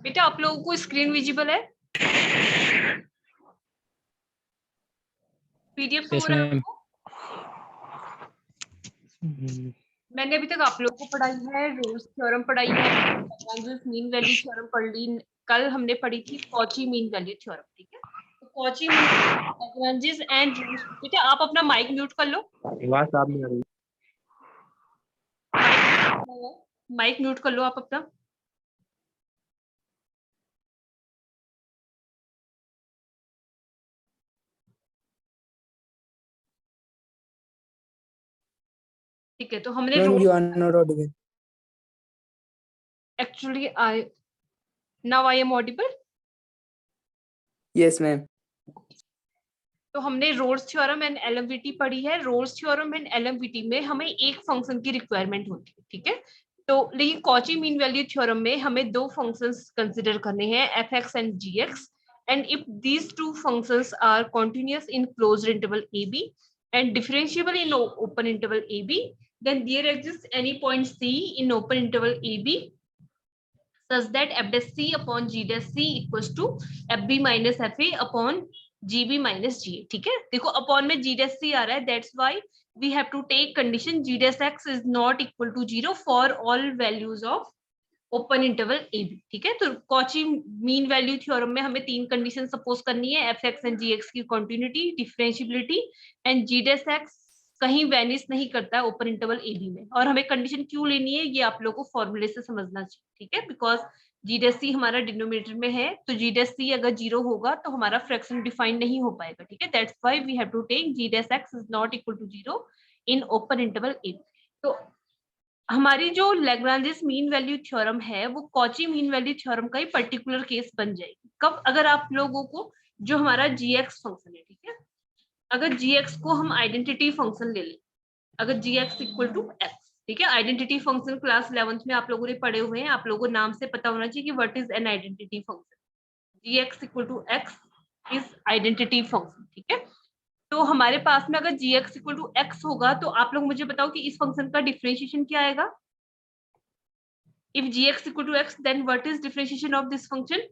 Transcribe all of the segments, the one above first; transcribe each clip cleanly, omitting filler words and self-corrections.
बेटा आप लोगों को स्क्रीन विजिबल है? पीडीएफ तो हो रहा है आपको? मैंने अभी तक आप लोगों को पढ़ाई है, रोल्स थ्योरम पढ़ाई है, मीन वैल्यू थ्योरम पढ़ ली, कल हमने पढ़ी थी कॉची मीन वैल्यू थ्योरम। ठीक है, तो कॉची मीन एंड रूल्स। बेटा आप अपना माइक म्यूट कर लो, आवाज आप नहीं आ रही। माइक म्यूट कर लो आप अपना। ठीक है, तो हमने actually I now I am audible. Yes ma'am. तो हमने रोल्स थ्योरम एंड एलएमवीटी पढ़ी है। रोल्स थ्योरम एंड एलएमवीटी में हमें एक फंक्शन की रिक्वायरमेंट होती है। ठीक है, तो लेकिन कॉची मीन वैल्यू थ्योरम में हमें दो फंक्शंस कंसीडर करने हैं, f x and g x, and if these two functions are continuous in closed interval a b and differentiable in open interval AB, then there exists any point C in open interval AB such that f dash C upon G dash C equals to FB minus FA upon GB minus GA। ठीक है, देखो upon में G dash C आ रहा है, that's why we have to take condition G dash X is not equal to 0 for all values of open interval a b. ठीक है, तो Cauchy mean value theorem में हमें तीन कंडीशन सपोज करनी है, f x and g x की continuity, differentiability and g dash x कहीं वैनिश नहीं करता है ओपन इंटरवल ए बी में। और हमें कंडीशन क्यों लेनी है ये आप लोगों को फॉर्मूले से समझना चाहिए। ठीक है, बिकॉज जी डेस सी हमारा डिनोमिनेटर में है, तो जी डेस सी अगर 0 होगा तो हमारा फ्रैक्शन डिफाइन नहीं हो पाएगा। ठीक है, that's why we have to take g dash x is not equal to 0 in open interval a b. तो हमारी जो लैग्रांजेस मीन वैल्यू थ्योरम है वो कॉची मीन वैल्यू थ्योरम का ही पर्टिकुलर केस बन जाएगी। कब? अगर आप लोगों को जो हमारा जीएक्स फंक्शन है, ठीक है, अगर जीएक्स को हम आइडेंटिटी फंक्शन ले लें, अगर जीएक्स इक्वल टू एक्स, ठीक है, आइडेंटिटी फंक्शन क्लास 11th में आप लोगों ने पढ़े हुए हैं, आप लोगों को नाम से पता होना चाहिए कि what is an identity function. G x equal to x is identity function. ठीक है, तो हमारे पास में अगर जीएक्स इक्वल टू एक्स होगा तो आप लोग मुझे बताओ कि इस फंक्शन का डिफरेंशिएशन क्या आएगा। If gx equal to x, then what is differentiation of this function?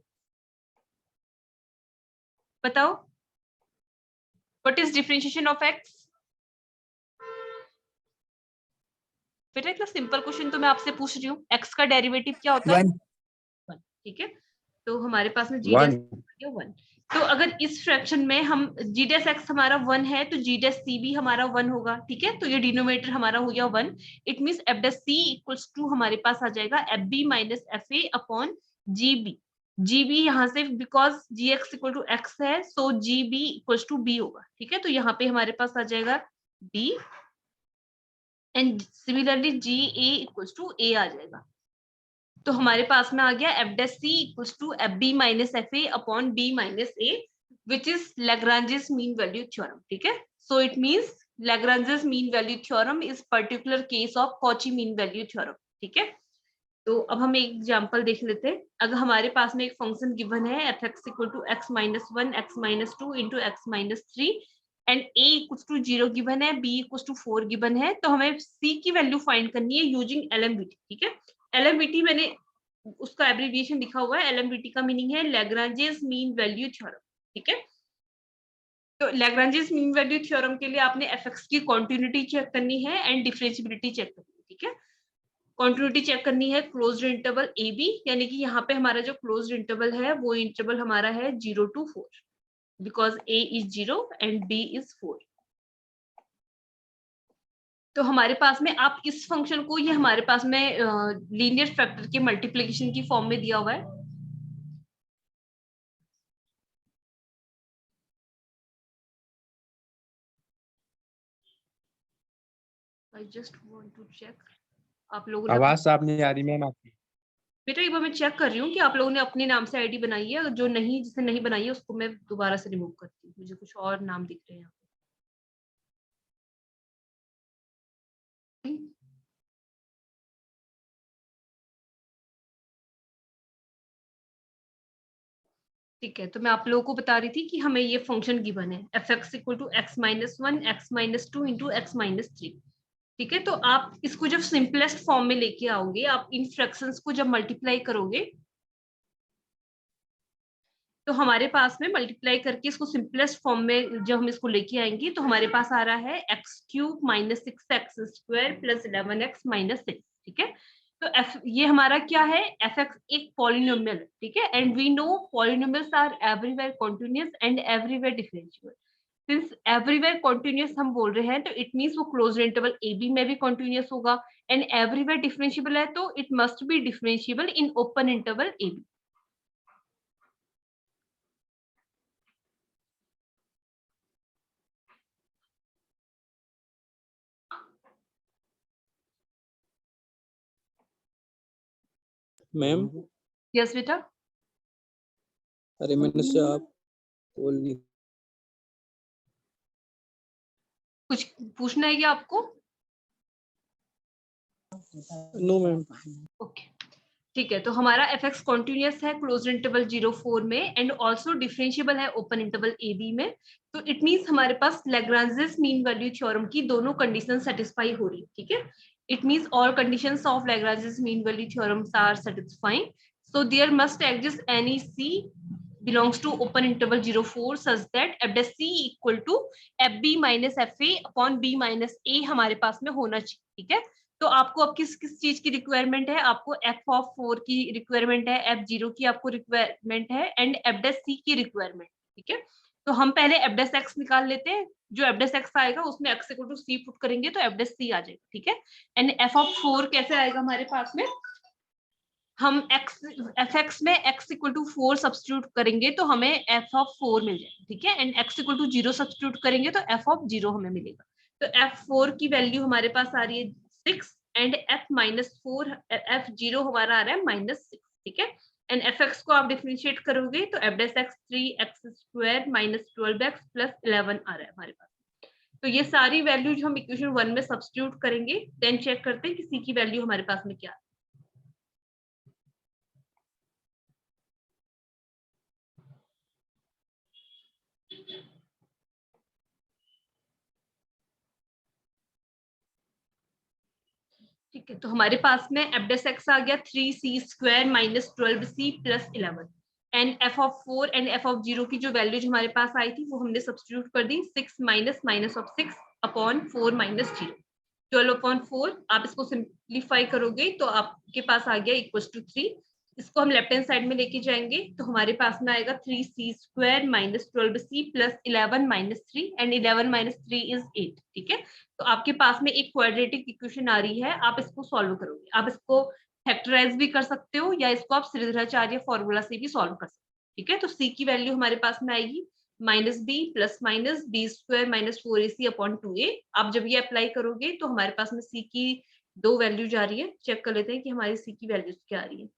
बताओ, what is differentiation of x? बेटा इतना सिंपल क्वेश्चन तो मैं आपसे पूछ रही हूँ, x का डेरिवेटिव क्या होता है? 1। ठीक है, तो हमारे पास में g डैश 1। तो अगर इस फ्रैक्शन में हम g डैश x हमारा 1 है तो g डैश c भी हमारा 1 होगा। ठीक है, तो ये डिनोमिनेटर हमारा हो गया 1। It means f dash c equals to हमारे पास आ जाएगा fb minus fa upon gb। gb यहाँ से because gx equal to x है, so gb equals to b होगा। ठीक है, तो यहाँ पे हमारे पास आ जाएगा b and similarly ga equals to a आ जाएगा। तो हमारे पास में आ गया f dash c equals to f b minus f a upon b minus a, which is Lagrange's mean value theorem. ठीक है, so it means Lagrange's mean value theorem is particular case of Cauchy mean value theorem. ठीक है, तो अब हम एक example देख लेते हैं। अगर हमारे पास में एक फंक्शन गिवन है f x equal to x minus 1 x minus 2 into x minus 3 and a equals to 0 given है, b इक्वल्स टू 4 गिवन है, तो हमें c की वैल्यू फाइंड करनी है यूजिंग एलएमवीटी। ठीक है, एलएमवीटी मैंने उसका एब्रिविएशन लिखा हुआ है, एलएमवीटी का मीनिंग है लैग्रांजेस मीन वैल्यू थ्योरम। ठीक है, तो लैग्रांजेस मीन वैल्यू थ्योरम के लिए आपने एफ एक्स की कॉन्टिन्यूटी चेक करनी है एंड डिफरेंशियबिलिटी चेक करनी है। ठीक है, कॉन्टिन्यूटी चेक करनी है क्लोज्ड इंटरवल ए बी, यानी कि यहाँ पे हमारा जो क्लोज्ड इंटरवल है वो इंटरवल हमारा है 0 to 4 because a is 0 and b is 4। तो हमारे पास में आप इस फंक्शन को, ये हमारे पास में लीनियर फैक्टर के मल्टीप्लिकेशन की फॉर्म में दिया हुआ है। I just want to check आप लोगों ने आवाज साफ नहीं आ रही मैम आपकी। बेटा एक बार मैं चेक कर रही हूँ कि आप लोगों ने अपने नाम से आईडी बनाई है, जो नहीं, जिसने नहीं बनाई है उसको मैं दोबारा से रिमूव करती हूँ, मुझे कुछ और नाम दिख रहे हैं यहाँ पे। ठीक है, तो मैं आप लोगों को बता रही थी कि हमें ये फंक्शन गिवन है f x equal to x minus 1 x minus 2 into x minus 3। ठीक है, तो आप इसको जब सिंपलेस्ट फॉर्म में लेके आओगे, आप इन फ्रैक्शंस को जब मल्टीप्लाई करोगे तो हमारे पास में मल्टीप्लाई करके इसको सिंपलेस्ट फॉर्म में जब हम इसको लेके आएंगे तो हमारे पास आ रहा है x cube minus six x square plus 11x minus six. ठीक है, तो एफ ये हमारा क्या है, एफ एक्स एक पॉलिनोमियल, ठीक है, and we know polynomials are everywhere continuous and everywhere differentiable. Since everywhere continuous हम बोल रहे हैं तो इट मीन्स वो क्लोज्ड इंटरवल ए बी में भी कॉन्टिन्यूअस होगा, एंड एवरीवेयर डिफरेंशिएबल है तो it must be differentiable in open interval a b. Ma'am, yes बेटा, अरे मैंने से आप बोल नहीं। कुछ पूछना है क्या आपको? No ma'am. ओके, ठीक है, तो हमारा एफ एक्स कॉन्टिन्यूअस है क्लोज इंटरवल 0 4 में एंड ऑल्सो डिफरेंशिएबल है ओपन इंटरवल ए बी में। तो इट मीन्स हमारे पास लैग्रांजेस मीन वैल्यू थ्योरम की दोनों कंडीशन सेटिस्फाई हो रही है। ठीक है, it means all conditions of Lagrange's mean value theorems are satisfying, so there must exist any c belongs to open interval 0 4 such that f dash c equal to fb minus fa upon b minus a हमारे पास में होना चाहिए। ठीक है, तो आपको अब किस किस चीज की रिक्वायरमेंट है, आपको एफ ऑफ 4 की रिक्वायरमेंट है, एफ 0 की आपको रिक्वायरमेंट है एंड एफ डैश सी की रिक्वायरमेंट। ठीक है, तो हम पहले एफ डैश एक्स निकाल लेते हैं, जो एफ डैश एक्स आएगा उसमें x equal to c put करेंगे तो एफ डैश सी आ जाएगा। ठीक है, एंड एफ ऑफ 4 कैसे आएगा हमारे पास में, हम एक्स एफ एक्स में एक्स इक्वल टू 4 सब्सटीट्यूट करेंगे तो हमें एफ ऑफ 4 मिल जाएगा। ठीक है, and x equal to 0 substitute करेंगे तो एफ ऑफ 0 हमें मिलेगा। तो एफ 4 की वैल्यू हमारे पास आ रही है 6 एंड एफ माइनस 4 एफ 0 हमारा आ रहा है माइनस 6। ठीक है, एंड एफ एक्स को आप डिफरेंशिएट करोगे तो f dash x 3x square minus 12x plus 11 आ रहा है हमारे पास। तो ये सारी वैल्यू जो हम इक्वेशन 1 में सब्सटीट्यूट करेंगे, देन चेक करते हैं कि सी की वैल्यू हमारे पास में क्या है। ठीक है, तो हमारे पास में एफ डेस एक्स आ गया 3c square minus 12c plus 11 and F of 4 and F of 0 की जो वैल्यूज हमारे पास आई थी वो हमने सब्सटीट्यूट कर दी, 6 minus minus of 6 upon 4 minus 0, 12 upon 4। आप इसको सिंप्लीफाई करोगे तो आपके पास आ गया इक्वल टू 3। इसको हम लेफ्ट हैंड साइड में लेके जाएंगे तो हमारे पास में आएगा 3c square minus 12c plus 11 minus 3 and 11 minus 3 is 8। ठीक है, तो आपके पास में एक क्वाड्रेटिक इक्वेशन आ रही है, आप इसको सॉल्व करोगे, आप इसको फैक्टराइज भी कर सकते हो या इसको आप श्रीधराचार्य फॉर्मूला से भी सॉल्व कर सकते हो। ठीक है, तो सी की वैल्यू हमारे पास में आएगी minus b square minus 4ac upon 2a। आप जब ये अप्लाई करोगे तो हमारे पास में सी की दो वैल्यू जा रही है, चेक कर लेते हैं कि हमारी सी की वैल्यूज क्या आ रही है।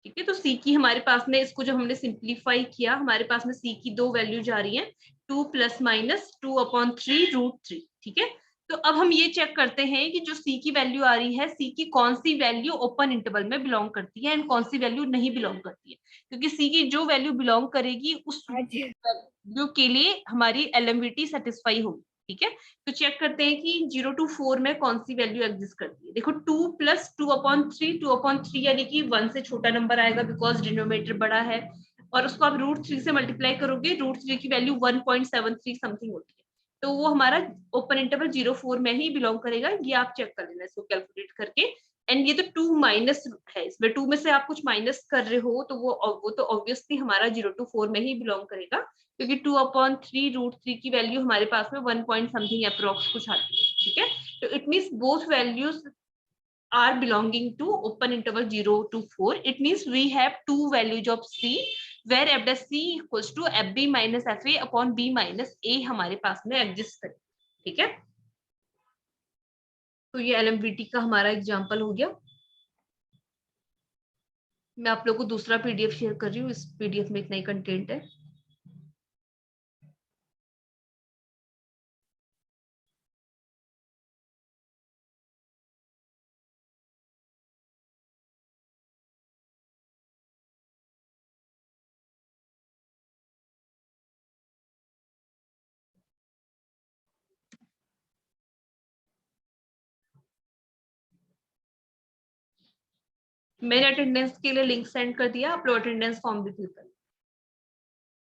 ठीक है, तो सी की हमारे पास में इसको जब हमने सिंप्लीफाई किया हमारे पास में सी की दो वैल्यू जा रही है 2 प्लस माइनस 2 अपॉन 3 रूट 3। ठीक है, तो अब हम ये चेक करते हैं कि जो सी की वैल्यू आ रही है सी की कौन सी वैल्यू ओपन इंटरवल में बिलोंग करती है एंड कौन सी वैल्यू नहीं बिलोंग करती है, क्योंकि सी की जो वैल्यू बिलोंग करेगी उस वैल्यू के लिए हमारी एलएमवीटी सेटिस्फाई होगी। ठीक है, तो चेक करते हैं कि 0 to 4 में कौन सी वैल्यू एग्जिस्ट करती है। देखो 2 प्लस 2 अपॉन 3 यानी कि 1 से छोटा नंबर आएगा बिकॉज डिनोमिनेटर बड़ा है, और उसको आप रूट 3 से मल्टीप्लाई करोगे, रूट 3 की वैल्यू 1.73 समथिंग होती है, तो वो हमारा ओपन इंटरवल 0 4 में ही बिलोंग करेगा। ये आप चेक कर लेना इसको कैलकुलेट करके। एंड ये तो 2 माइनस है, इसमें 2 में से आप कुछ माइनस कर रहे हो तो वो तो ऑब्वियसली हमारा 0 to 4 में ही बिलोंग करेगा, क्योंकि 2/3 रूट 3 की वैल्यू हमारे पास में 1 पॉइंट समथिंग अप्रोक्स कुछ आती है। ठीक है, तो it means both values are belonging to open interval 0 to 4. It means we have two values of c where f dash c equals to fb minus fa upon b minus a हमारे पास में exist करे। ठीक है, तो ये एलएमवीटी का हमारा एग्जांपल हो गया। मैं आप लोगों को दूसरा पीडीएफ शेयर कर रही हूँ, इस पीडीएफ में इतना ही कंटेंट है। मैंने अटेंडेंस के लिए लिंक सेंड कर दिया, आप लोग अटेंडेंस फॉर्म भी फिल कर।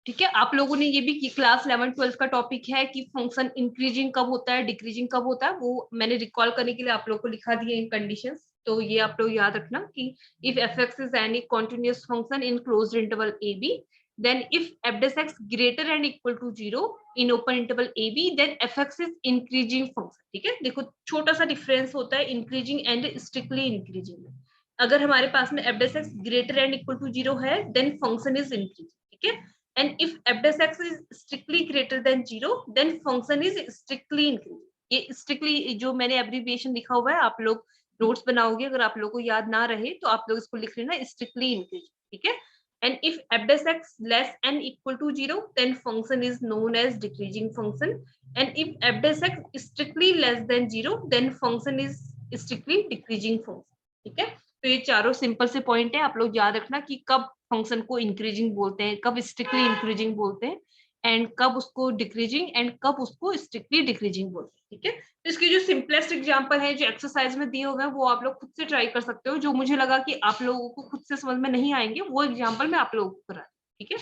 ठीक है, आप लोगों ने ये भी कि क्लास 11-12 का टॉपिक है कि फंक्शन इंक्रीजिंग कब होता है, डिक्रीजिंग कब होता है, वो मैंने रिकॉल करने के लिए आप लोगों को लिखा दिया इन कंडीशंस। तो ये आप लोग याद रखना कि if f x is any continuous function in closed interval a b, then if f dash x greater and equal to 0 in open interval ab, then fx is increasing function। ठीक है, देखो छोटा सा डिफरेंस होता है increasing and strictly increasing में। अगर हमारे पास में f dash x greater and equal to 0 है, देन फंक्शन इज इंक्रीजिंग। ठीक है, and if f dash x is strictly greater than 0, then function is strictly increasing। ये स्ट्रिक्टली जो मैंने एब्रिविएशन लिखा हुआ है, आप लोग नोट्स बनाओगे, अगर आप लोगों को याद ना रहे तो आप लोग इसको लिख लेना स्ट्रिक्टली इंक्रीजिंग। ठीक है, and if f dash x less and equal to 0, then function is known as decreasing function, and if f dash x strictly less than 0, then function is strictly decreasing function। ठीक है, तो ये चारों simple से point है, आप लोग याद रखना कि कब फंक्शन को इंक्रीजिंग बोलते हैं, कब स्ट्रिक्टली इंक्रीजिंग बोलते हैं, एंड कब उसको डिक्रीजिंग, एंड कब उसको स्ट्रिक्टली डिक्रीजिंग बोलते हैं। ठीक है, तो इसकी जो सिंपलेस्ट एग्जांपल है जो एक्सरसाइज में दिए हुए हैं, वो आप लोग खुद से ट्राई कर सकते हो। जो मुझे लगा कि आप लोगों को खुद से समझ में नहीं आएंगे, वो एग्जांपल मैं आप लोगों को करा। ठीक है,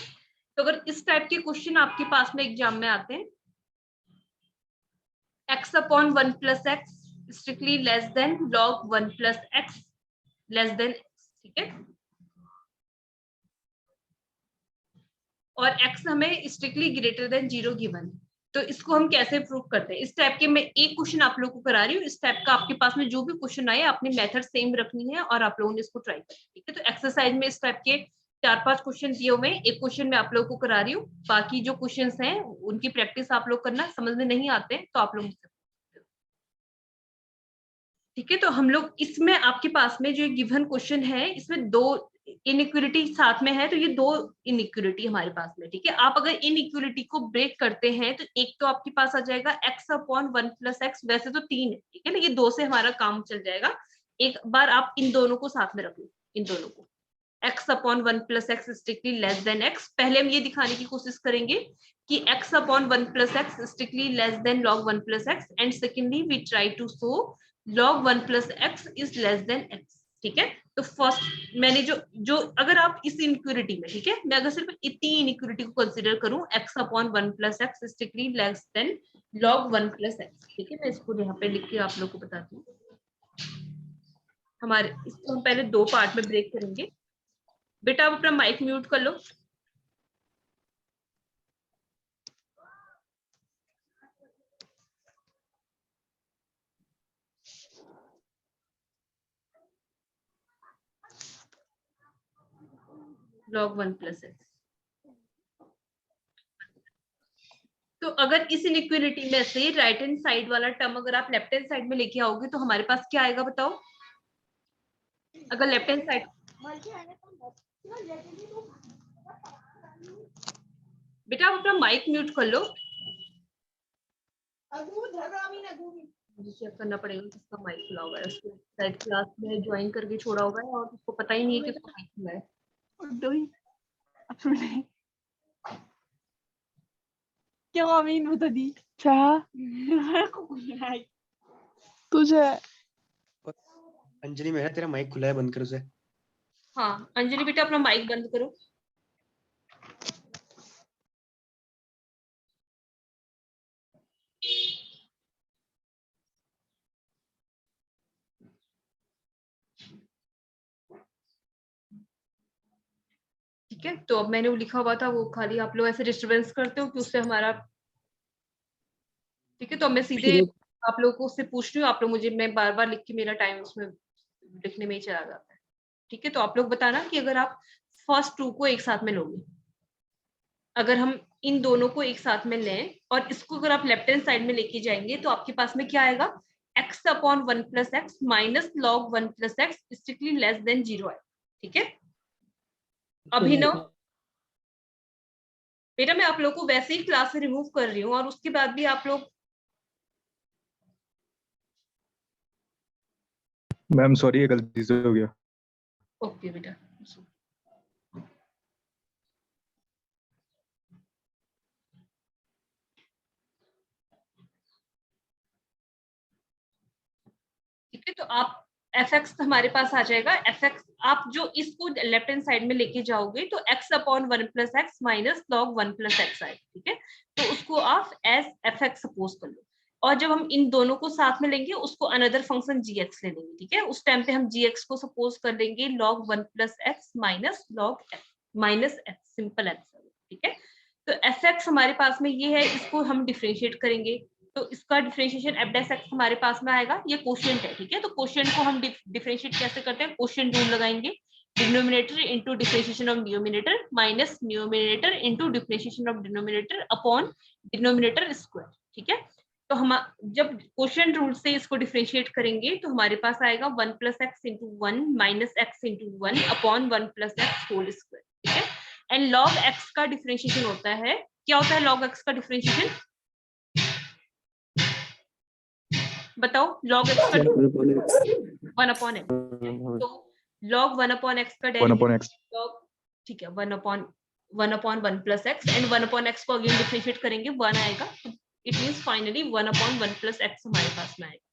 तो अगर इस टाइप के क्वेश्चन आपके पास में एग्जाम में आते हैं, x upon 1 plus x strictly less than log 1 plus x less then x. ठीक है, और x हमें स्ट्रिक्टली ग्रेटर देन 0 गिवन है। तो इसको हम कैसे प्रूव करते हैं? इस टाइप के मैं एक क्वेश्चन आप लोगों को करा रही हूँ, इस टाइप का आपके पास में जो भी क्वेश्चन आए अपनी मेथड सेम रखनी है और आप लोगों ने इसको ट्राई करना। ठीक है, तो एक्सरसाइज में इस टाइप के 4-5 क्वेश्चन दिए हुए हैं, एक क्वेश्चन मैं आप लोगों को करा रही हूँ, बाकी जो क्वेश्चन हैं उनकी प्रैक्टिस आप लोग करना, समझ में नहीं आते हैं तो आप लोग मुझसे। ठीक है, तो हम लोग इसमें आपके पास में जो गिवन क्वेश्चन है, इसमें दो इनइक्वालिटी साथ में है, तो ये दो इनइक्वालिटी हमारे पास में। ठीक है, आप अगर इनइक्वालिटी को ब्रेक करते हैं तो एक तो आपके पास आ जाएगा x अपॉन 1 प्लस एक्स, वैसे तो 3 है। ठीक है ना, ये 2 से हमारा काम चल जाएगा। एक बार आप इन दोनों को साथ में रख लो, इन दोनों को x upon 1 plus x strictly less than x। पहले हम ये दिखाने की कोशिश करेंगे कि x upon 1 plus x strictly less than log 1 plus x, and secondly we try to show log 1 plus x is less than x। ठीक है, तो फर्स्ट मैंने जो अगर आप इस इनइक्वालिटी में, ठीक है, मैं अगर सिर्फ इतनी इनइक्वालिटी को कंसीडर करूं, x upon 1 plus x strictly less than log 1 plus x. ठीक है, मैं इसको यहाँ पे लिख के आप लोग को बताती हूँ। हमारे इसको हम पहले दो पार्ट में ब्रेक करेंगे। बेटा आप अपना माइक म्यूट कर लो। log 1 प्लस एक्स, तो अगर इस इनइक्वालिटी में से राइट हैंड साइड वाला टर्म अगर आप लेफ्ट हैंड साइड में लेके आओगे तो हमारे पास क्या आएगा बताओ? अगर लेफ्ट हैंड साइड, बेटा आप अपना माइक म्यूट कर लो, मुझे चेक करना पड़ेगा किसका माइक खुला हुआ है। उसको शायद क्लास में ज्वाइन करके छोड़ा हुआ है और उसको पता ही नहीं है कि उसका माइक खुला है। क्या आमीन बता दी क्या तुझे? अंजलि मेरा तेरा माइक खुला है, बंद कर उसे। हाँ अंजलि बेटा अपना माइक बंद करो। ठीक है, तो अब मैंने वो लिखा हुआ था वो खाली आप लोग ऐसे डिस्टरबेंस करते हो कि उससे हमारा। ठीक है, तो मैं सीधे आप लोगों को उससे पूछ रही हूँ, आप लोग मुझे, मैं बार बार लिख के मेरा टाइम उसमें लिखने में ही चला जाता है। ठीक है, तो आप लोग बताना कि अगर आप फर्स्ट टू को एक साथ में लोगे, अगर हम इन दोनों को एक साथ में लें और इसको अगर आप लेफ्ट हैंड साइड में लेके जाएंगे तो आपके पास में क्या आएगा? x upon 1 plus x minus log 1 plus x strictly less than 0 आएगा। ठीक है, अभिनव बेटा मैं आप लोग को वैसे ही क्लास से रिमूव कर रही हूँ और उसके बाद भी आप लोग। मैम सॉरी, ये गलती से हो गया। ओके बेटा, ठीक है, तो आप एफ एक्स हमारे पास आ जाएगा, एफ एक्स आप जो इसको लेफ्ट हैंड साइड में लेके जाओगे तो x upon 1 plus x minus log 1 plus x आएगा, ठीक है। तो उसको आप एज एफ एक्स सपोज कर लो, और जब हम इन दोनों को साथ में लेंगे उसको अनदर फंक्शन जी एक्स ले लेंगे, ठीक है। उस टाइम पे हम जी एक्स को सपोज कर लेंगे log 1 plus x minus log minus x, simple x, ठीक है। तो एफ एक्स हमारे पास में ये है, इसको हम डिफरेंशिएट करेंगे तो इसका डिफरेंशिएशन एफ डैश एक्स हमारे पास में आएगा, ये क्वोशिएंट है, ठीक है। तो क्वोशिएंट को हम डिफरेंशिएट कैसे करते हैं, क्वोशिएंट रूल लगाएंगे, denominator into differentiation of numerator minus numerator into differentiation of denominator upon denominator square, ठीक है। तो हम जब क्वोशिएंट रूल से इसको डिफरेंशिएट करेंगे तो हमारे पास आएगा 1 plus x into 1 minus x into 1 upon 1 plus x whole square, ठीक है। एंड लॉग एक्स का डिफरेंशिएशन होता है, क्या होता है लॉग एक्स का डिफरेंशिएशन, बताओ। लॉग एक्स का 1 अपॉन एक्स, तो लॉग 1 अपॉन एक्स का 1 upon x लॉग, ठीक है, 1 upon 1 plus x, and 1 upon x को अगेन डिफरेंशिएट करेंगे 1 आएगा, तो it means finally 1 upon 1 plus x हमारे पास में आएगा।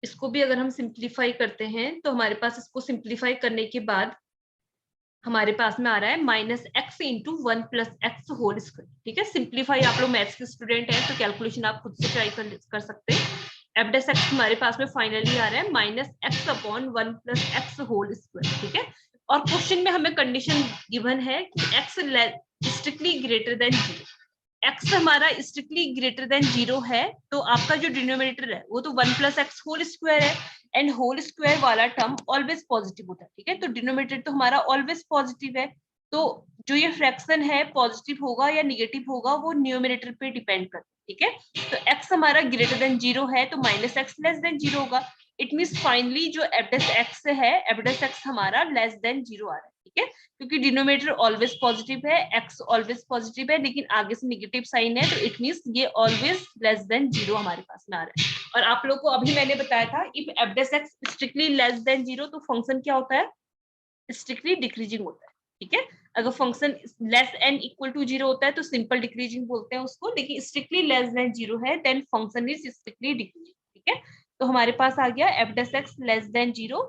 इसको भी अगर हम सिंप्लीफाई करते हैं तो हमारे पास इसको सिंप्लीफाई करने के बाद हमारे पास में आ रहा है minus x into 1 plus x whole square, ठीक है। सिंप्लीफाई, आप लोग मैथ्स के स्टूडेंट हैं तो कैलकुलेशन आप खुद से ट्राई कर सकते हैं। एफ डैश एक्स हमारे पास में फाइनली आ रहा है minus x upon 1 plus x whole square, ठीक है। और क्वेश्चन में हमें कंडीशन गिवन है कि x strictly greater than 0, x हमारा स्ट्रिक्टली ग्रेटर देन 0 है, तो आपका जो डिनोमिनेटर है वो तो 1 प्लस एक्स होल स्क्वायर है, एंड होल स्क्वायर वाला टर्म ऑलवेज पॉजिटिव होता है, ठीक है। तो डिनोमिनेटर तो हमारा ऑलवेज पॉजिटिव है, तो जो ये फ्रैक्शन है पॉजिटिव होगा या निगेटिव होगा वो न्यूमरेटर पे डिपेंड करता है, ठीक है। तो एक्स हमारा ग्रेटर देन 0 है तो माइनस एक्स लेस देन 0 होगा, इट मींस फाइनली जो एफ डैश एक्स है, एफ डैश एक्स हमारा लेस देन 0 आ रहा है, ठीक है। क्योंकि डिनोमिनेटर ऑलवेज पॉजिटिव है, एक्स ऑलवेज पॉजिटिव है, लेकिन आगे से नेगेटिव साइन है, तो इट मींस ये ऑलवेज लेस देन 0 हमारे पास में आ रहा है। और आप लोग को अभी मैंने बताया था if F dash x strictly less than 0 तो फंक्शन क्या होता है, स्ट्रिक्टली डिक्रीजिंग होता है, ठीक है। अगर function less and equal to 0 होता है तो सिंपल डिक्रीजिंग बोलते हैं उसको, लेकिन स्ट्रिक्टली लेस देन 0 है then function is strictly decreasing, ठीक है। तो हमारे पास आ गया f dash x less than 0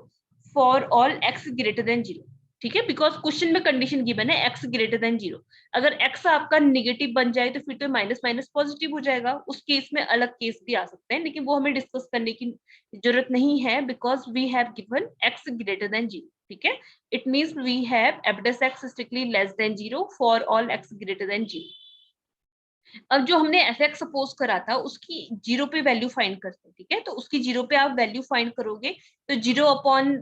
for all x greater than 0, ठीक है। बिकॉज क्वेश्चन में कंडीशन गिवन है एक्स ग्रेटर देन 0, अगर एक्स आपका नेगेटिव बन जाए तो फिर तो माइनस माइनस पॉजिटिव हो जाएगा, उस केस में अलग केस भी आ सकते हैं, लेकिन वो हमें डिस्कस करने की जरूरत नहीं है because we have given x greater than 0, ठीक है। It means we have f dash x strictly less than 0 for all x greater than 0। अब जो हमने एफ एक्स सपोज करा था उसकी 0 पे वैल्यू फाइंड करते हैं, ठीक है। तो उसकी 0 पे आप वैल्यू फाइंड करोगे तो 0 अपॉन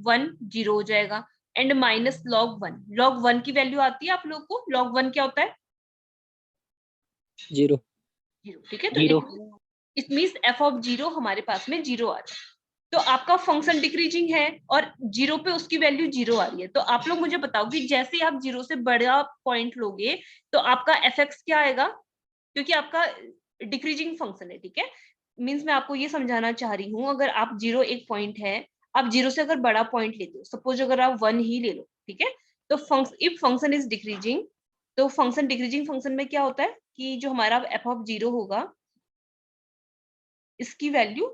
1 0 हो जाएगा, एंड माइनस लॉग 1, लॉग 1 की वैल्यू आती है आप लोग को, लॉग 1 क्या होता है, 0, ठीक है। तो इट मींस एफ ऑफ 0 हमारे पास में 0 आ रहा है, तो आपका फंक्शन डिक्रीजिंग है और 0 पे उसकी वैल्यू 0 आ रही है। तो आप लोग मुझे बताओ कि जैसे आप 0 से बड़ा पॉइंट लोगे तो आपका एफ एक्स क्या आएगा, क्योंकि आपका डिक्रीजिंग फंक्शन है, ठीक है। मींस मैं आपको ये समझाना चाह रही हूँ, अगर आप 0 एक पॉइंट है, आप 0 से अगर बड़ा पॉइंट लेते हो, सपोज अगर आप 1 ही ले लो, ठीक है, तो इफ फंक्शन इज डिक्रीजिंग, तो फंक्शन डिक्रीजिंग फंक्शन में क्या होता है कि जो हमारा एफ ऑफ 0 होगा इसकी वैल्यू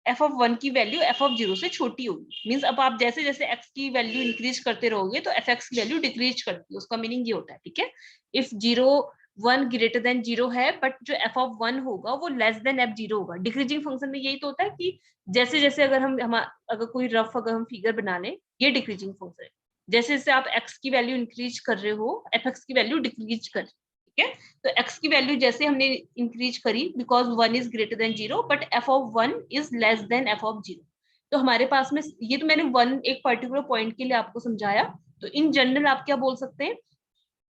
एफ ऑफ 1 की वैल्यू एफ ऑफ 0 से छोटी होगी, मींस अब आप जैसे जैसे एक्स की वैल्यू इंक्रीज करते रहोगे तो एफ एक्स की वैल्यू डिक्रीज करती है, उसका मीनिंग ये होता है, ठीक है। इफ 0 1 ग्रेटर देन 0 है बट जो एफ ऑफ 1 होगा वो लेस देन एफ 0 होगा। डिक्रीजिंग फंक्शन में यही तो होता है कि जैसे जैसे अगर हम अगर कोई रफ अगर हम फिगर बना लें, ये डिक्रीजिंग फंक्शन है, जैसे जैसे आप एक्स की वैल्यू इंक्रीज कर रहे हो एफ एक्स की वैल्यू डिक्रीज कर, ठीक है। तो x की वैल्यू जैसे हमने इंक्रीज करी because 1 is greater than 0 but f of 1 is less than f of 0, तो हमारे पास में ये तो मैंने 1 एक पर्टिकुलर पॉइंट के लिए आपको समझाया, तो इन जनरल आप क्या बोल सकते हैं,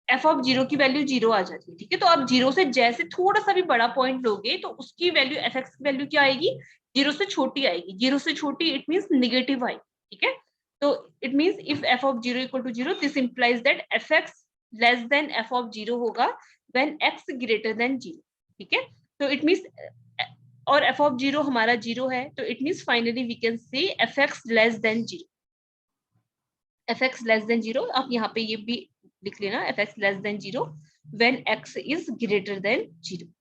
f ऑफ 0 की वैल्यू 0 आ जाती है, ठीक है। तो आप 0 से जैसे थोड़ा सा भी बड़ा पॉइंट लोगे तो उसकी वैल्यू एफ एक्स की वैल्यू क्या आएगी, 0 से छोटी आएगी, 0 से छोटी इट मींस नेगेटिव आएगी, ठीक है। तो it means if f of 0 equal to 0 this implies that f x less than f of 0 होगा when x greater than 0, ठीक है। तो इट मींस और f ऑफ 0 हमारा 0 है, तो it means finally we can say f x less than 0, fx less than 0, आप यहाँ पे ये भी लिख लेना, fx less than 0 when x is greater than 0।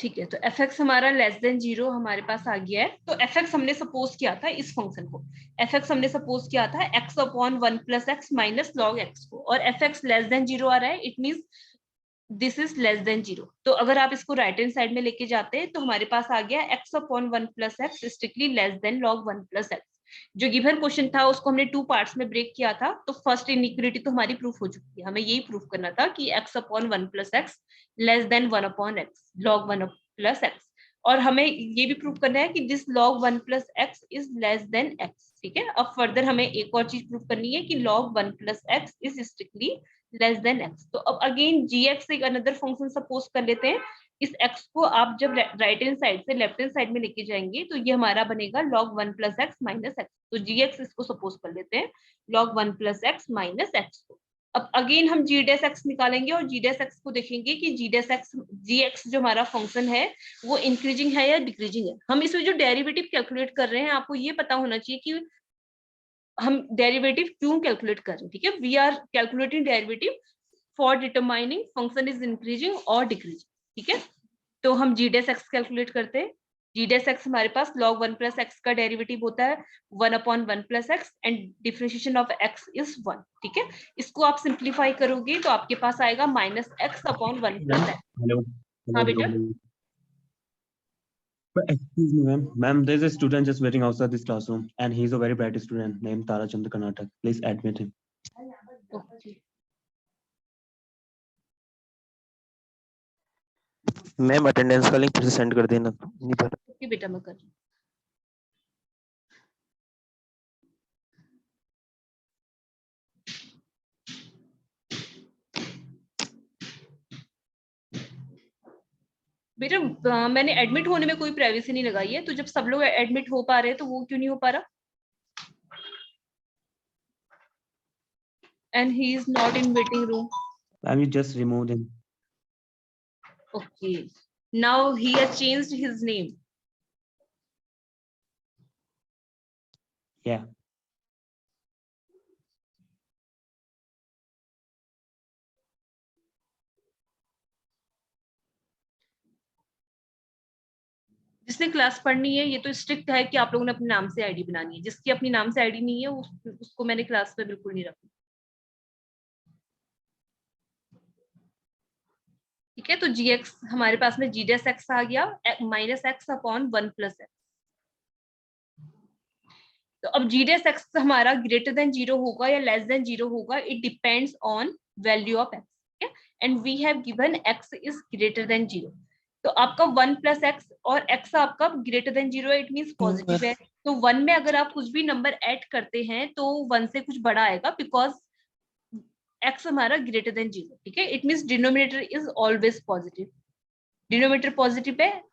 ठीक है, तो fx हमारा लेस देन 0 हमारे पास आ गया है। तो fx हमने सपोज किया था इस फंक्शन को, fx हमने सपोज किया था x upon 1 plus x minus log x को, और fx लेस देन 0 आ रहा है, it means this is less than 0। तो अगर आप इसको राइट हैंड साइड में लेके जाते हैं तो हमारे पास आ गया x upon 1 plus x strictly less then log 1 plus x. जो गिवन क्वेश्चन था उसको हमने 2 पार्ट्स में ब्रेक किया था, तो फर्स्ट इनइक्वालिटी तो हमारी प्रूफ हो चुकी है। हमें यही प्रूफ करना था कि x upon 1 plus x less then 1 upon x log 1 plus x, और हमें ये भी प्रूफ करना है कि this log 1 plus x is less then x. ठीक है, अब फर्दर हमें एक और चीज प्रूफ करनी है कि log 1 plus x is strictly less then x. तो अब अगेन gx एक अनदर फंक्शन सपोज कर लेते हैं। इस x को आप जब राइट हैंड साइड से लेफ्ट हैंड साइड में लेके जाएंगे तो ये हमारा बनेगा log 1 plus x minus x. तो gx इसको सपोज कर लेते हैं log 1 plus x minus x को। अब अगेन हम g डैश x निकालेंगे और g डैश x को देखेंगे कि g डैश x gx जो हमारा फंक्शन है वो इंक्रीजिंग है या डिक्रीजिंग है। हम इसमें जो डेरिवेटिव कैलकुलेट कर रहे हैं आपको ये पता होना चाहिए कि हम डेरिवेटिव क्यों कैलकुलेट कर रहे हैं। ठीक है, we are calculating derivative for determining function is increasing और डिक्रीजिंग। ठीक है, तो हम g डैश x कैलकुलेट करते हैं। g डैश x हमारे पास log 1 प्लस एक्स का डेरिवेटिव होता है 1 upon 1 plus x and differentiation of x is 1। ठीक है, इसको आप सिंप्लीफाई करोगे तो आपके पास आएगा minus x upon 1 plus x. Hello. हाँ बेटा, Excuse me, ma'am. Ma'am, there's a student just waiting outside this classroom, and he's a very bright student named Tara Chandra Karnatak. Please admit him. Okay ma'am attendance का link फिर से send कर देना। नहीं भरा। Okay बेटा, मैं कर रही हूँ। बेटा मैंने एडमिट होने में कोई प्राइवेसी नहीं लगाई है, तो जब सब लोग एडमिट हो पा रहे हैं तो वो क्यों नहीं हो पा रहा? And he is not in waiting room. Ma'am, you just removed him. Okay. Now he has changed his name. Yeah. जिसने क्लास पढ़नी है ये तो स्ट्रिक्ट है कि आप लोगों ने अपने नाम से आईडी बनानी है। जिसकी अपनी नाम से आईडी नहीं है उसको मैंने क्लास में बिल्कुल नहीं रखा। ठीक है, तो gx हमारे पास में g डैश x आ गया minus x upon 1 plus x. तो अब g डैश x हमारा ग्रेटर देन 0 होगा या लेस देन 0 होगा, it depends on value of x। ठीक है, and we have given x is greater than 0। तो आपका 1 प्लस एक्स और x आपका ग्रेटर देन 0 है, इट मींस पॉजिटिव है। तो 1 में अगर आप कुछ भी नंबर ऐड करते हैं तो 1 से कुछ बड़ा आएगा बिकॉज x हमारा ग्रेटर देन 0। ठीक है, it means denominator is always positive. Denominator positive है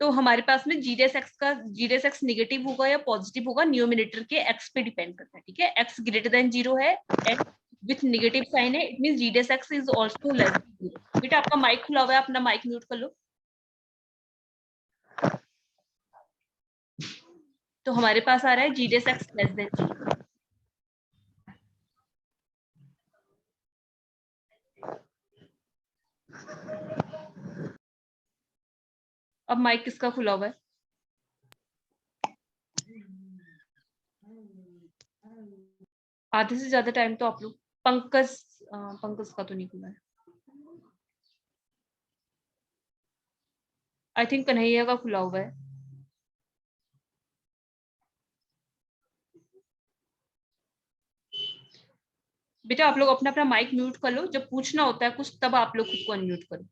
तो हमारे पास में g डैश x नेगेटिव होगा या पॉजिटिव होगा न्यूमिनेटर के x पे डिपेंड करता है। ठीक है, x ग्रेटर देन 0 है x विथ नेगेटिव साइन है, it means g dash x is also less than 0। बेटा आपका माइक खुला हुआ है, अपना माइक म्यूट कर लो। तो हमारे पास आ रहा है g dash x less than 0। अब माइक किसका खुला हुआ है? आधे से ज्यादा टाइम तो आप लोग पंकज का तो नहीं खुला है। आई थिंक कन्हैया का खुला हुआ है। बेटा आप लोग अपना अपना माइक म्यूट कर लो, जब पूछना होता है कुछ तब आप लोग खुद को अनम्यूट करो।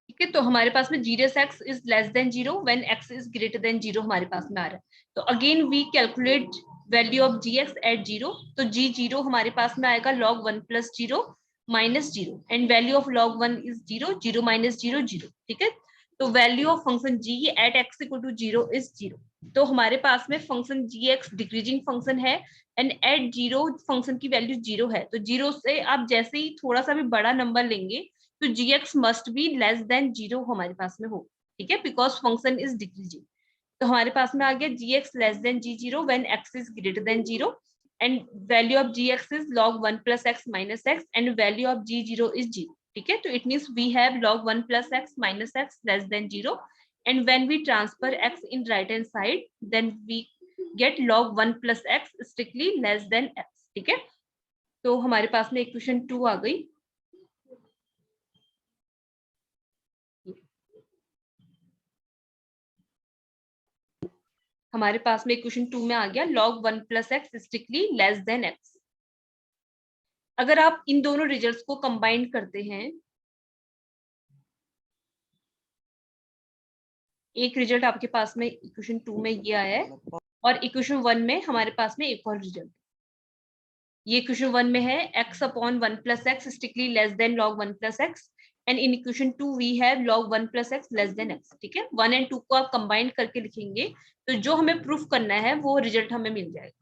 ठीक है, तो हमारे पास में g dash x is less than 0 when x is greater than 0 हमारे पास में आ रहा है। तो again we calculate value of g x at 0, तो जी 0 हमारे पास में आएगा log 1 plus 0 minus 0, and value of log 1 is 0, 0 minus 0 0, ठीक है। तो value of function g at x equal to 0 is 0। तो हमारे पास में function g x decreasing function है एंड एट 0 फंक्शन की वैल्यू 0 है, तो 0 से आप जैसे ही थोड़ा सा भी बड़ा नंबर लेंगे तो g x must be less than 0 हमारे पास में हो, ठीक है, बिकॉज फंक्शन इज डिक्रीजिंग। तो हमारे पास में आ गया g x less than g 0 when x is greater than 0, and value of g x is log 1 plus x minus x, and value of g 0 is 0, ठीक है। तो it means we have log 1 plus x minus x less than 0, and when we transfer x in right hand side then we get log 1 plus x strictly less than x, ठीक है। तो हमारे पास में equation 2 आ गई। हमारे पास में इक्वेशन 2 में आ गया log 1 plus x strictly less than x। अगर आप इन दोनों रिजल्ट्स को कंबाइन करते हैं, एक रिजल्ट आपके पास में इक्वेशन 2 में ये आया है और इक्वेशन 1 में हमारे पास में एक और रिजल्ट, ये इक्वेशन 1 में है x upon 1 plus x strictly less than log 1 plus x, and in equation 2 we have log 1 plus x less than x, ठीक है। 1 एंड 2 को आप कंबाइन करके लिखेंगे तो जो हमें प्रूफ करना है वो रिजल्ट हमें मिल जाएगा।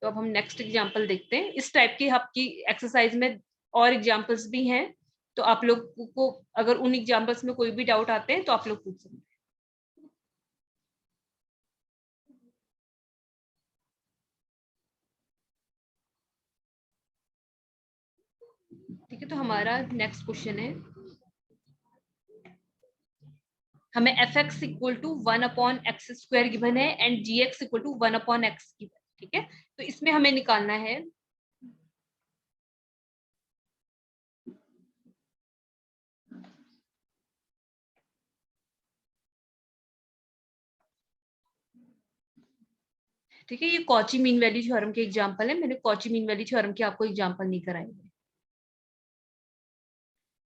तो अब हम नेक्स्ट एग्जांपल देखते हैं। इस टाइप की आपकी एक्सरसाइज में और एग्जांपल्स भी हैं, तो आप लोग को अगर उन एग्जांपल्स में कोई भी डाउट आते हैं तो आप लोग पूछ सकते हैं। ठीक है, तो हमारा नेक्स्ट क्वेश्चन है, हमें f x equal to 1 upon x square given है and g x equal to 1 upon x given, ठीक है। तो इसमें हमें निकालना है ठीक है, ये कॉची मीन वैल्यू थ्योरम के एग्जांपल है, मैंने कॉची मीन वैल्यू थ्योरम के आपको एग्जांपल नहीं कराए हैं,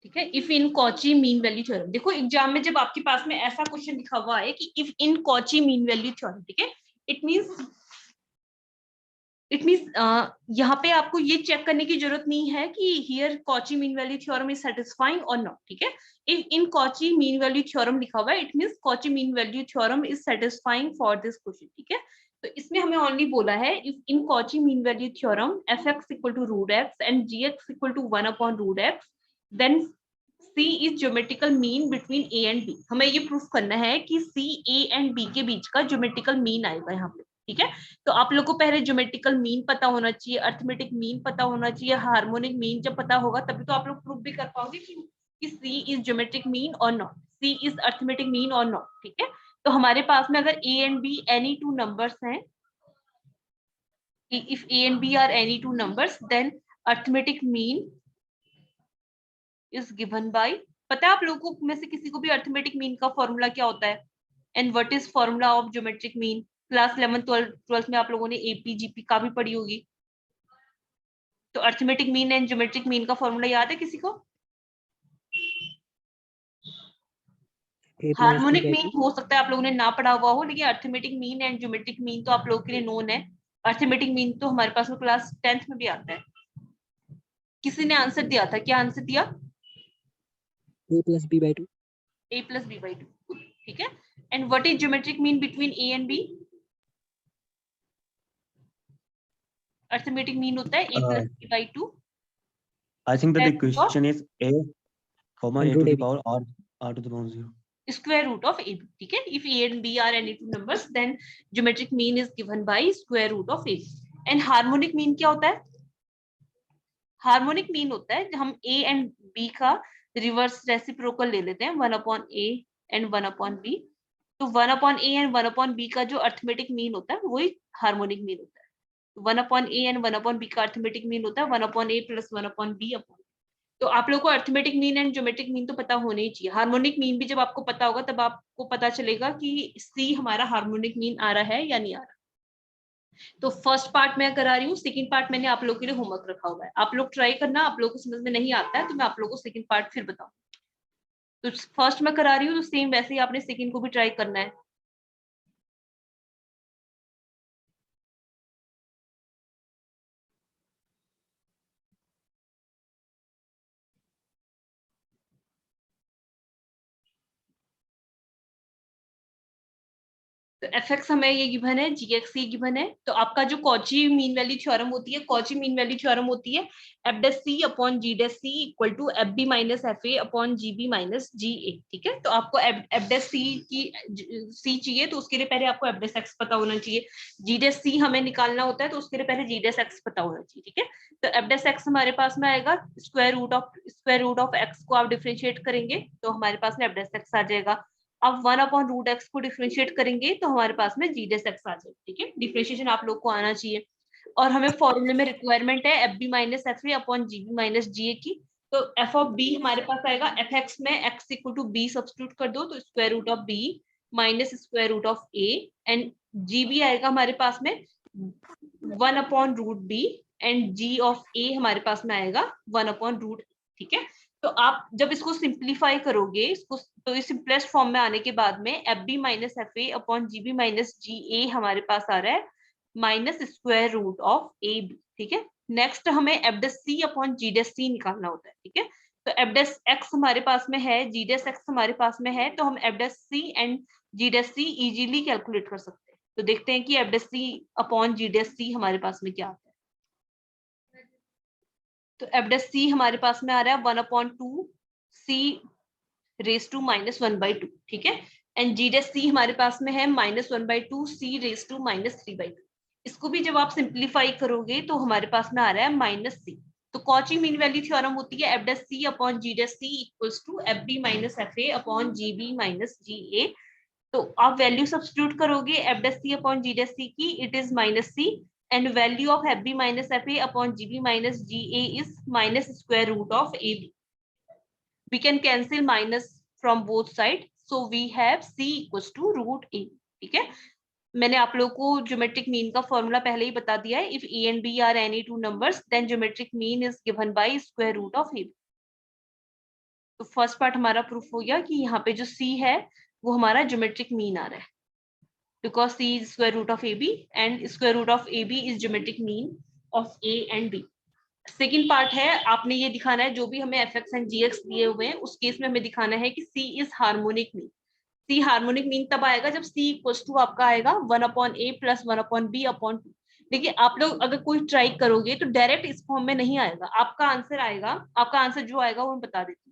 ठीक है। If in Cauchy mean value theorem, देखो एग्जाम में जब आपके पास में ऐसा क्वेश्चन लिखा हुआ है कि if in Cauchy mean value theorem, ठीक है, इट मींस यहाँ पे आपको ये चेक करने की जरूरत नहीं है कि here Cauchy mean value theorem is satisfying और नॉट, ठीक है। If in Cauchy mean value theorem लिखा हुआ है it means Cauchy mean value theorem is satisfying for this question, ठीक है। तो इसमें हमें ओनली बोला है if in Cauchy mean value theorem f x equal to root x and g x equal to 1 upon root x then C is geometrical mean between A and B। हमें ये proof करना है कि C A and B के बीच का geometrical mean आएगा यहाँ पे, ठीक है। तो आप लोग को पहले ज्योमेट्रिकल मीन पता होना चाहिए, अर्थमेटिक मीन पता होना चाहिए, हार्मोनिक मीन जब पता होगा तभी तो आप लोग प्रूफ भी कर पाओगे कि C is geometric mean or not, C is arithmetic mean or not, ठीक है। तो हमारे पास में अगर A and B any two numbers हैं, if A and B are any two numbers then arithmetic mean is given by, पता है आप लोगों को में से किसी को भी अर्थमेटिक मीन का फॉर्मूला क्या होता है, and what is formula of geometric mean? Class 11th 12th में आप लोगों ने एपी जीपी का भी पढ़ी होगी। तो arithmetic mean and geometric mean का फॉर्मूला याद है किसी को? हार्मोनिक मीन हो सकता है आप लोगों ने ना पढ़ा हुआ हो, लेकिन arithmetic mean and geometric mean तो आप लोगों के लिए नोन है। अर्थमेटिक मीन तो हमारे पास में क्लास 10th में भी आता है। किसी ने आंसर दिया था, क्या आंसर दिया? a plus b by 2, a plus b by 2, ठीक है। And what is geometric mean between a and b? Arithmetic mean होता है a plus b by 2। I think that the That's what? question is a comma a to root the ab. power r to the power 0. Square root of ab, ठीक है। If a and b are any two numbers, then geometric mean is given by square root of ab. And harmonic mean क्या होता है? Harmonic mean होता है हम a and b का reverse reciprocal ले लेते हैं 1 upon a and 1 upon b। तो 1 upon a and 1 upon b का जो अर्थमेटिक मीन होता है वही हार्मोनिक मीन होता है। 1 upon a and 1 upon b का अर्थमेटिक मीन होता है 1 upon a plus 1 upon b upon. तो आप लोगों को arithmetic mean and geometric mean तो पता होने ही चाहिए। हार्मोनिक मीन भी जब आपको पता होगा तब आपको पता चलेगा कि C हमारा हार्मोनिक मीन आ रहा है या नहीं आ रहा। तो फर्स्ट पार्ट मैं करा रही हूँ, सेकंड पार्ट मैंने आप लोगों के लिए होमवर्क रखा हुआ है, आप लोग ट्राई करना। आप लोगों को समझ में नहीं आता है तो मैं आप लोगों को सेकंड पार्ट फिर बताऊँ। तो फर्स्ट मैं करा रही हूँ तो सेम वैसे ही आपने सेकंड को भी ट्राई करना है। तो fx हमें ये गिवन है, gx ये गिवन है। तो आपका जो कॉची मीन वैल्यू थ्योरम होती है, कॉची मीन वैल्यू थ्योरम होती है f dash c upon g dash c equal to fb minus fa upon gb minus ga। ठीक है, तो आपको f डैश c की c चाहिए तो उसके लिए पहले आपको f डैश x पता होना चाहिए, g डैश c हमें निकालना होता है तो उसके लिए पहले g डैश x पता होना चाहिए। ठीक है, तो f डैश x हमारे पास में आएगा, स्क्वायर रूट ऑफ x को आप डिफरेंशिएट करेंगे तो हमारे पास में f डैश x आ जाएगा। अब 1 अपॉन रूट एक्स को डिफरेंशिएट करेंगे तो हमारे पास में जी डैश एक्स आ जाएगा। ठीक है, डिफरेंशिएशन आप लोग को आना चाहिए। और हमें फॉर्मूले में रिक्वायरमेंट है f b minus f a upon g b minus g a की। तो एफ ऑफ बी हमारे पास आएगा, एफ एक्स में x equal to b substitute कर दो तो square root of b minus square root of a, and g b आएगा हमारे पास में 1 upon root b, and g of a हमारे पास में आएगा 1 अपॉन रूट। ठीक है, तो आप जब इसको सिंप्लीफाई करोगे, इसको तो इस सिंपलेस्ट फॉर्म में आने के बाद में f b minus f a upon g b minus g a हमारे पास आ रहा है minus square root of a b. ठीक है, नेक्स्ट हमें f dash c upon g dash c निकालना होता है। ठीक है, तो एफ डैश एक्स हमारे पास में है, जी डैश एक्स हमारे पास में है, तो हम f dash c and g dash c easily calculate कर सकते हैं। तो देखते हैं कि f dash c upon g dash c हमारे पास में क्या आता है। तो एफ डैश सी हमारे पास में आ रहा है 1 upon 2 c raise to minus 1/2। ठीक है, एंड जी डैश सी हमारे पास में है minus 1/2 c raise to minus 3/2। इसको भी जब आप सिंप्लीफाई करोगे तो हमारे पास में आ रहा है माइनस सी। तो कॉची मीन वैल्यू थ्योरम होती है f dash c upon g dash c equals to f b minus f a upon g b minus g a. तो आप वैल्यू सब्स्टिट्यूट करोगे f dash c upon g dash c की, it is minus c, and value of fb minus fa upon gb minus ga is minus square root of ab. We can cancel minus from both sides, so we have c equals to root a। ठीक है, मैंने आप लोगों को geometric mean का formula पहले ही बता दिया है। If a and b are any two numbers then geometric mean is given by square root of ab। तो फर्स्ट पार्ट हमारा प्रूफ हो गया कि यहाँ पे जो c है वो हमारा ज्योमेट्रिक मीन आ रहा है, because c is square root of ab and square root of ab is geometric mean of a and b। Second part है, आपने ये दिखाना है जो भी हमें f x and g x दिए हुए हैं उस केस में हमें दिखाना है कि c is harmonic mean. C harmonic mean तब आएगा जब सी इक्वल्स टू आपका आएगा 1 upon a plus 1 upon b upon 2। देखिए आप लोग अगर कोई ट्राई करोगे तो डायरेक्ट इस फॉर्म में नहीं आएगा, आपका आंसर आएगा, आपका आंसर जो आएगा वो हम बता देते हैं।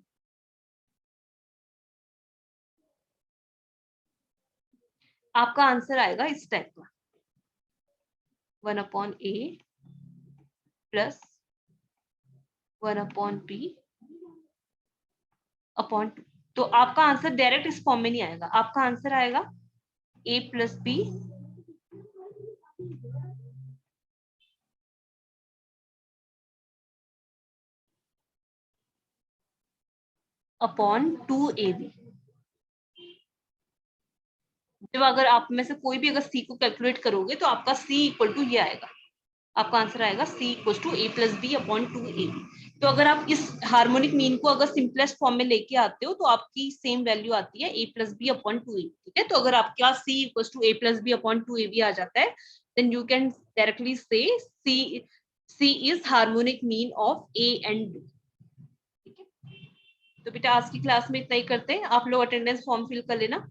आपका आंसर आएगा इस टाइप का 1 upon a plus 1 upon b upon 2। तो आपका आंसर डायरेक्ट इस फॉर्म में नहीं आएगा, आपका आंसर आएगा a plus b upon 2ab। जब अगर आप में से कोई भी अगर c को कैलकुलेट करोगे तो आपका c इक्वल टू ये आएगा, आपका आंसर आएगा c equal to a plus b upon 2ab। तो अगर आप इस हार्मोनिक मीन को अगर सिंपलेस्ट फॉर्म में लेके आते हो तो आपकी सेम वैल्यू आती है a plus b upon 2ab। ठीक है, तो अगर आपका c equal to a plus b upon 2ab आ जाता है then you can directly say c is harmonic mean of a and b। ठीक है, तो बेटा आज की क्लास में इतना ही करते हैं, आप लोग अटेंडेंस फॉर्म फिल कर लेना।